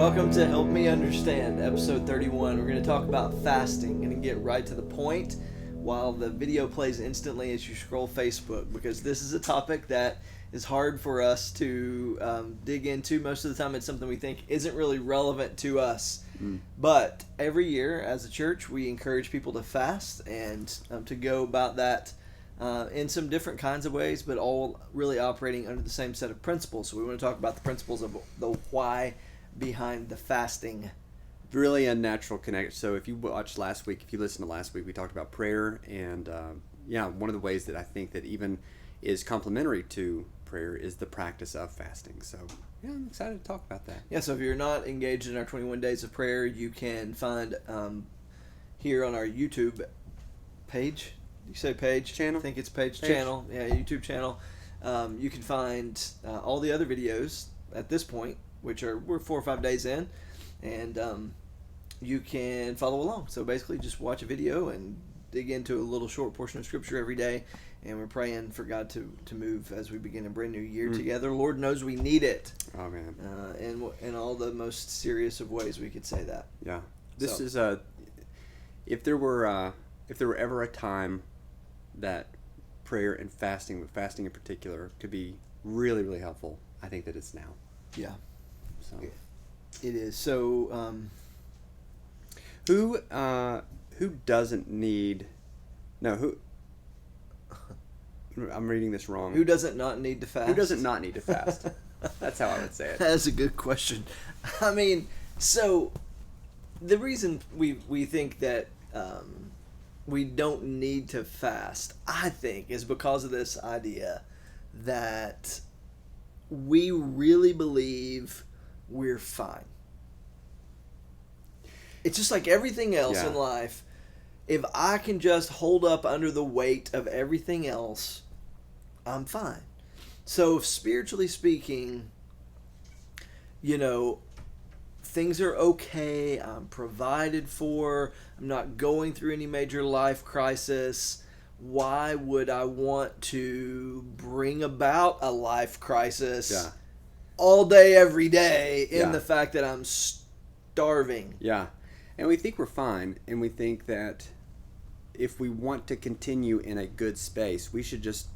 Welcome to Help Me Understand, episode 31. We're going to talk about fasting and get right to the point while the video plays instantly as you scroll Facebook, because this is a topic that is hard for us to dig into. Most of the time it's something we think isn't really relevant to us. But every year as a church we encourage people to fast and to go about that in some different kinds of ways, but all really operating under the same set of principles. So we want to talk about the principles of the why behind the fasting. Really a natural connection. So if you watched last week, if you listened to last week, we talked about prayer, and one of the ways that I think that even is complementary to prayer is the practice of fasting. So yeah, I'm excited to talk about that. Yeah, so if you're not engaged in our 21 days of prayer, you can find here on our YouTube page. You say page? Channel. I think it's page. Channel. Yeah, YouTube channel. You can find all the other videos at this point, which we're 4 or 5 days in, and you can follow along. So basically just watch a video and dig into a little short portion of scripture every day, and we're praying for God to move as we begin a brand new year together. Lord knows we need it. Oh man. In all the most serious of ways we could say that. Yeah. This is if there were ever a time that prayer and fasting in particular could be really, really helpful, I think that it's now. Yeah. So it is. So who doesn't need I'm reading this wrong. Who doesn't not need to fast? Who doesn't not need to fast? That's how I would say it. That's a good question. I mean, so the reason we think that we don't need to fast, I think, is because of this idea that we really believe we're fine. It's just like everything else in life. If I can just hold up under the weight of everything else, I'm fine. So spiritually speaking, things are okay. I'm provided for. I'm not going through any major life crisis. Why would I want to bring about a life crisis all day, every day in the fact that I'm starving? Yeah. And we think we're fine, and we think that if we want to continue in a good space, we should just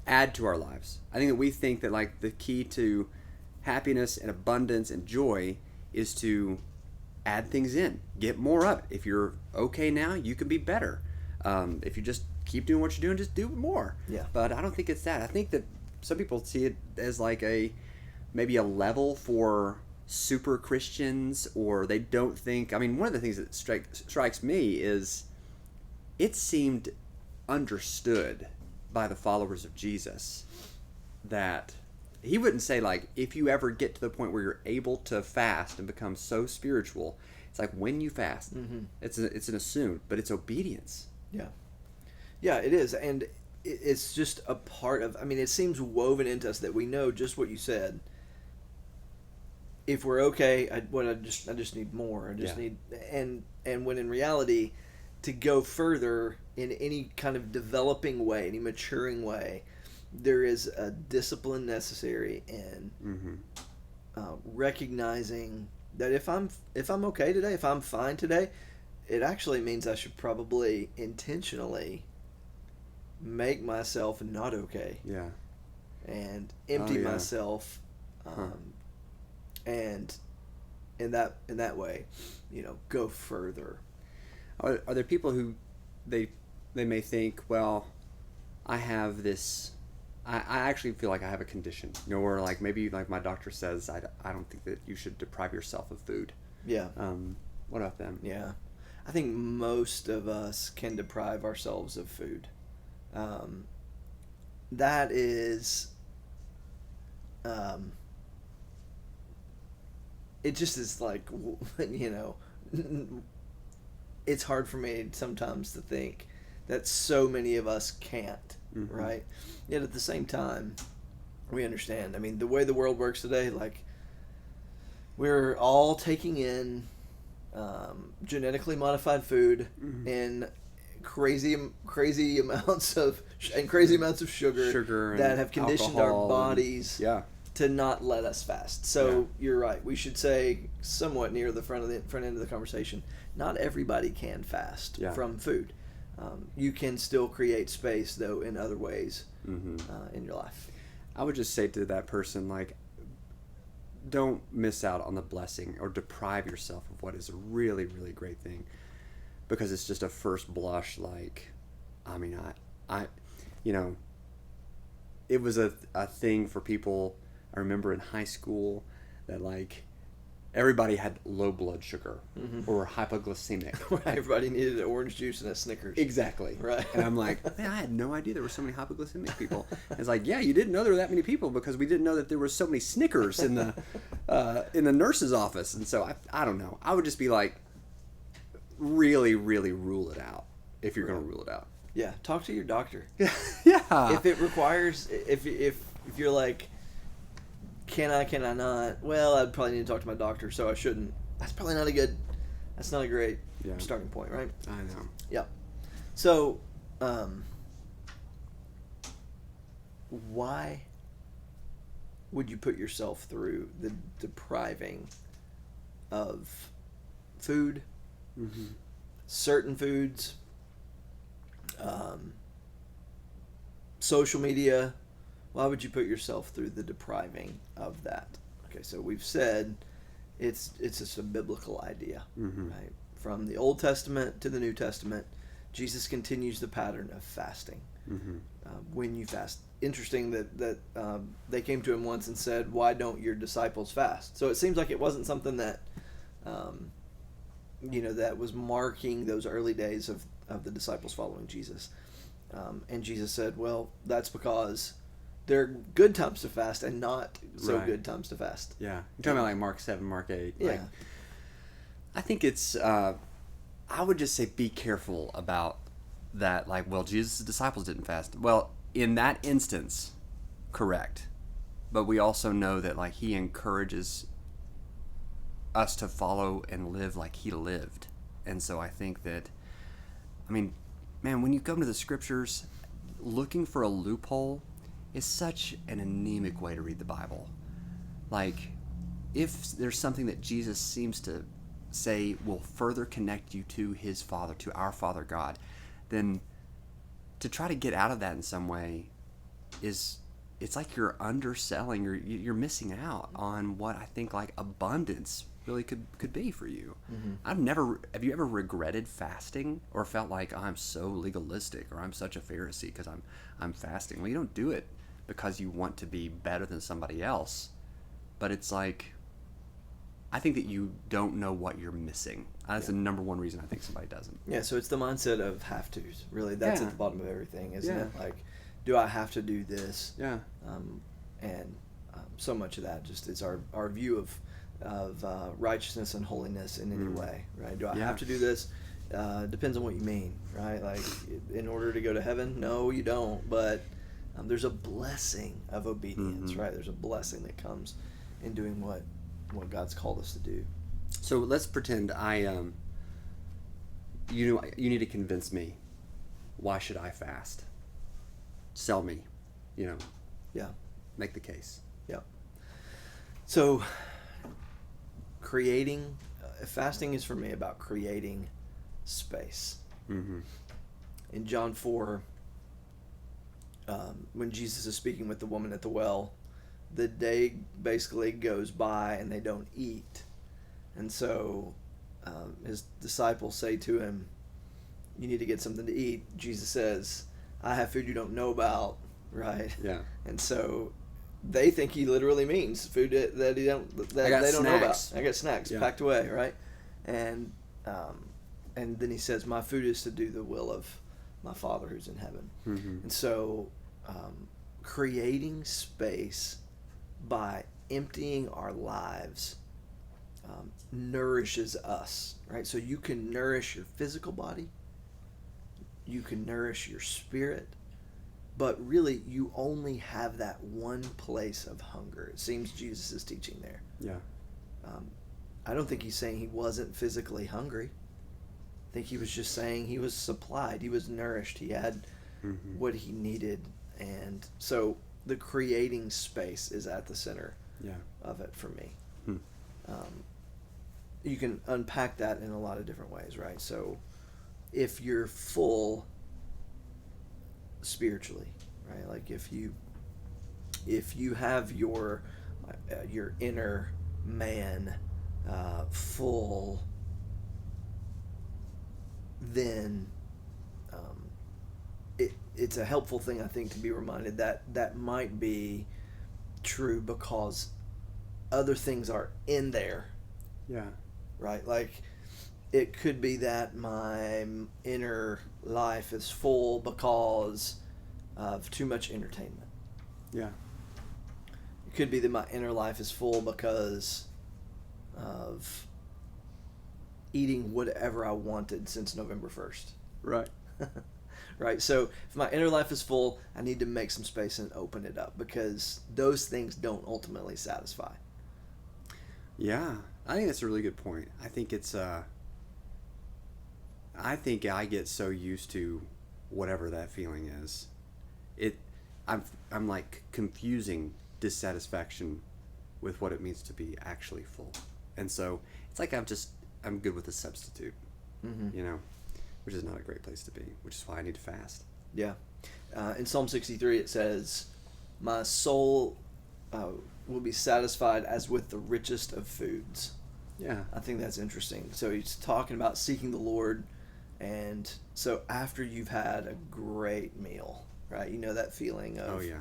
add to our lives. I think that we think that like the key to happiness and abundance and joy is to add things in, get more of it. If you're okay now, you can be better. If you just keep doing what you're doing, just do more. Yeah. But I don't think it's that. I think that some people see it as like maybe a level for super Christians, or they don't think. I mean, one of the things that strikes me is it seemed understood by the followers of Jesus that he wouldn't say like, if you ever get to the point where you're able to fast and become so spiritual, it's like when you fast. It's an assumed, but it's obedience. Yeah, it is. And it's just a part of, it seems woven into us that we know just what you said. If we're okay, I just need more. I just need, and when in reality, to go further in any kind of developing way, any maturing way, there is a discipline necessary in recognizing that if I'm okay today, if I'm fine today, it actually means I should probably intentionally make myself not okay. Yeah. And empty myself. And in that way, go further. Are there people who they may think, well, I have this, I actually feel like I have a condition, or like maybe like my doctor says I don't think that you should deprive yourself of food. Yeah. What about them? Yeah. I think most of us can deprive ourselves of food. That is, it just is like, it's hard for me sometimes to think that so many of us can't, right? Yet at the same time, we understand. The way the world works today, like, we're all taking in genetically modified food in crazy amounts of sugar and that have conditioned alcohol our bodies to not let us fast. So you're right. We should say somewhat near the front end of the conversation. Not everybody can fast from food. You can still create space though in other ways in your life. I would just say to that person, like, don't miss out on the blessing or deprive yourself of what is a really, really great thing, because it's just a first blush. Like, I mean, I you know, it was a thing for people. I remember in high school that, like, everybody had low blood sugar or hypoglycemic. Everybody needed orange juice and a Snickers. Exactly. Right. And I'm like, man, I had no idea there were so many hypoglycemic people. It's like, yeah, you didn't know there were that many people because we didn't know that there were so many Snickers in the nurse's office. And so I don't know. I would just be like, really, really rule it out if you're going to rule it out. Yeah. Talk to your doctor. Yeah. If it requires, if you're like, can I not? Well, I'd probably need to talk to my doctor, so I shouldn't. That's not a great starting point, right? I know. Yeah. So, why would you put yourself through the depriving of food, certain foods, social media? Why would you put yourself through the depriving of that? Okay, so we've said it's just a biblical idea, right? From the Old Testament to the New Testament, Jesus continues the pattern of fasting. When you fast, interesting that they came to him once and said, "Why don't your disciples fast?" So it seems like it wasn't something that that was marking those early days of the disciples following Jesus. And Jesus said, "Well, that's because there are good times to fast and not so good times to fast." Yeah. You're talking about like Mark 7, Mark 8. Yeah. Like, I think it's, I would just say be careful about that. Like, well, Jesus' disciples didn't fast. Well, in that instance, correct. But we also know that, like, he encourages us to follow and live like he lived. And so I think that, I mean, man, when you come to the scriptures, looking for a loophole is such an anemic way to read the Bible. Like, if there's something that Jesus seems to say will further connect you to his Father, to our Father God, then to try to get out of that in some way it's like you're underselling, you're missing out on what I think like abundance really could be for you. Have you ever regretted fasting or felt like, oh, I'm so legalistic or I'm such a Pharisee because I'm fasting? Well, you don't do it because you want to be better than somebody else, but it's like, I think that you don't know what you're missing. That's the number one reason I think somebody doesn't. Yeah, so it's the mindset of have tos. Really, that's at the bottom of everything, isn't it? Like, do I have to do this? Yeah. So much of that just is our view of righteousness and holiness in any way, right? Do I have to do this? Depends on what you mean, right? Like, in order to go to heaven? No, you don't. But there's a blessing of obedience, right? There's a blessing that comes in doing what God's called us to do. So let's pretend you need to convince me. Why should I fast? Sell me, Yeah. Make the case. Yeah. So fasting is for me about creating space. In John 4, when Jesus is speaking with the woman at the well, the day basically goes by and they don't eat. And so his disciples say to him, "You need to get something to eat." Jesus says, "I have food you don't know about," right? Yeah. And so they think he literally means food that they don't know about. I got snacks packed away, right? And then he says, "My food is to do the will of my Father who's in heaven." And so creating space by emptying our lives nourishes us, right? So you can nourish your physical body, you can nourish your spirit, but really you only have that one place of hunger. It seems Jesus is teaching there. Yeah. I don't think he's saying he wasn't physically hungry. I think he was just saying he was supplied, he was nourished, he had what he needed. And so the creating space is at the center Yeah. of it for me. Hmm. You can unpack that in a lot of different ways, right? So if you're full spiritually, right? Like if you have your inner man full, then it's a helpful thing, I think, to be reminded that that might be true because other things are in there. Yeah. Right? Like, it could be that my inner life is full because of too much entertainment. Yeah. It could be that my inner life is full because of eating whatever I wanted since November 1st. Right. Right? So if my inner life is full, I need to make some space and open it up because those things don't ultimately satisfy. Yeah. I think that's a really good point. I think it's I think I get so used to whatever that feeling is. I'm like confusing dissatisfaction with what it means to be actually full. And so it's like I'm good with a substitute. Mm-hmm. You know, which is not a great place to be, which is why I need to fast. Yeah. In Psalm 63 it says, "My soul will be satisfied as with the richest of foods." Yeah. I think that's interesting. So he's talking about seeking the Lord, and so after you've had a great meal, right? You know that feeling of, Oh yeah.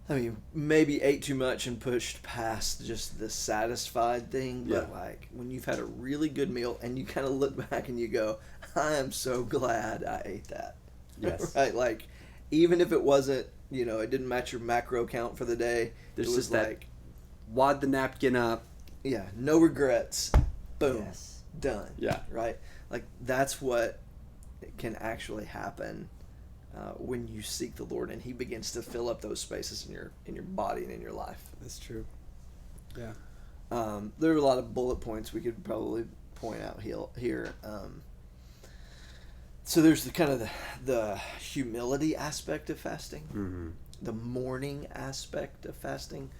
I mean, maybe ate too much and pushed past just the satisfied thing, but Yeah. like when you've had a really good meal and you kind of look back and you go, I am so glad I ate that. Yes. Right? Like, even if it wasn't, it didn't match your macro count for the day, There's it was just that like, wad the napkin up. yeah, no regrets. Boom. Yes. Done. Yeah. Right? Like, that's what can actually happen when you seek the Lord and He begins to fill up those spaces in your body and in your life. That's true. Yeah. There are a lot of bullet points we could probably point out here. So there's the humility aspect of fasting, Mm-hmm. the mourning aspect of fasting.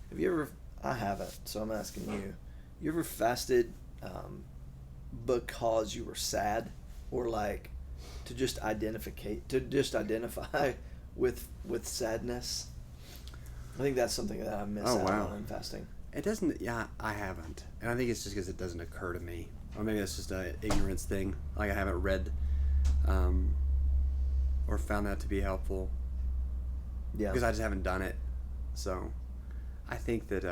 Have you ever? I haven't, so I'm asking you. You ever fasted because you were sad, or like to just identify with sadness? I think that's something that I miss out on in fasting. It doesn't. Yeah, I haven't, and I think it's just because it doesn't occur to me, or maybe that's just an ignorance thing. Like I haven't read, or found that to be helpful. Yeah, Because I just haven't done it. So, I think that.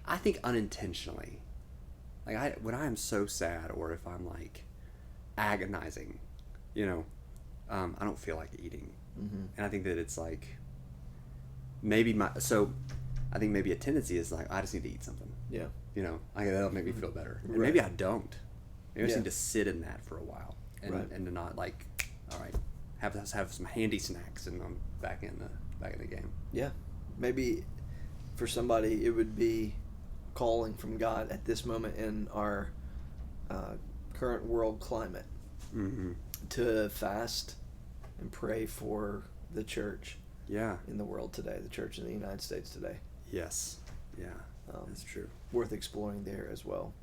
I think unintentionally, like when I am so sad, or if I'm like agonizing, I don't feel like eating, mm-hmm. and I think that it's like maybe I think maybe a tendency is like I just need to eat something. Yeah. That'll make me feel better. And Right. maybe I don't. Maybe I just Yeah. need to sit in that for a while and Right. and to not like, all right, have some handy snacks and I'm back in the game. Yeah, maybe for somebody it would be calling from God at this moment in our current world climate Mm-hmm. to fast and pray for the church Yeah. in the world today, the church in the United States today. Yes. Yeah. That's true. Worth exploring there as well.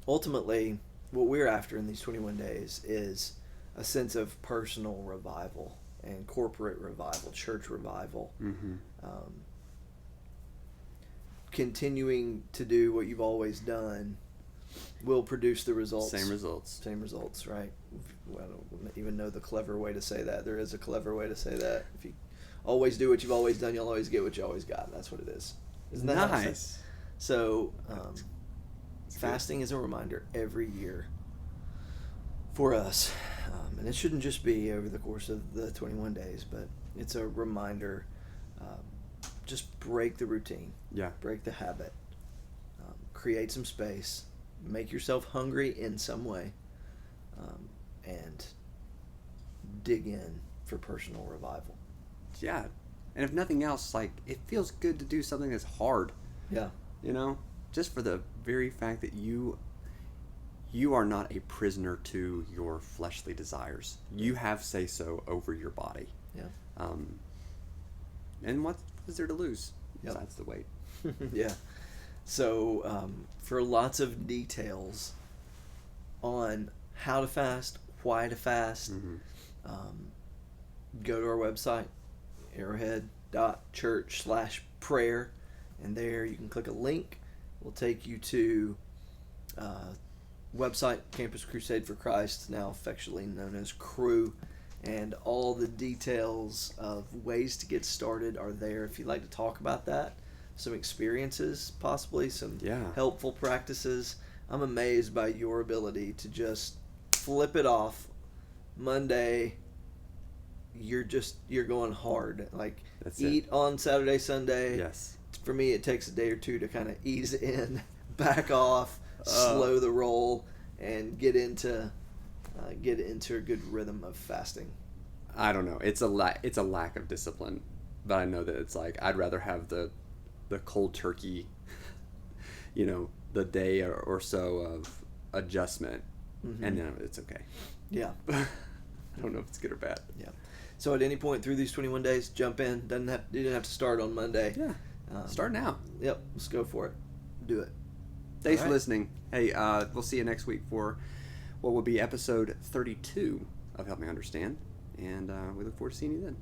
Ultimately, what we're after in these 21 days is a sense of personal revival and corporate revival, church revival. Mm-hmm. Continuing to do what you've always done will produce the results. Same results, right? I don't even know the clever way to say that. There is a clever way to say that. If you always do what you've always done, you'll always get what you always got. That's what it is. Isn't that how it Nice. says? So, fasting is a reminder every year for us. And it shouldn't just be over the course of the 21 days, but it's a reminder. Just break the routine. Yeah. Break the habit. Create some space. Make yourself hungry in some way. And dig in for personal revival. Yeah. And if nothing else, like it feels good to do something that's hard. Yeah. Just for the very fact that you are not a prisoner to your fleshly desires. You have say-so over your body. Yeah. And what is there to lose Yep. besides the weight? Yeah. So for lots of details on how to fast, why to fast, go to our website, arrowhead.church/prayer, and there you can click a link. We'll take you to website Campus Crusade for Christ, now affectionately known as Cru, and all the details of ways to get started are there if you'd like to talk about that. Some experiences, possibly some helpful practices. I'm amazed by your ability to just flip it off. Monday, you're going hard. Like, eat on Saturday, Sunday. Yes. For me, it takes a day or two to kind of ease in, back off, slow the roll, and get into a good rhythm of fasting. I don't know. It's a lack of discipline, but I know that it's like I'd rather have the cold turkey, the day or so of adjustment, and then it's okay. Yeah. I don't know if it's good or bad. Yeah. So at any point through these 21 days, jump in. You didn't have to start on Monday. Yeah. Start now. Yep. Let's go for it. Do it. Thanks for listening. Hey, we'll see you next week for what will be episode 32 of Help Me Understand, and we look forward to seeing you then.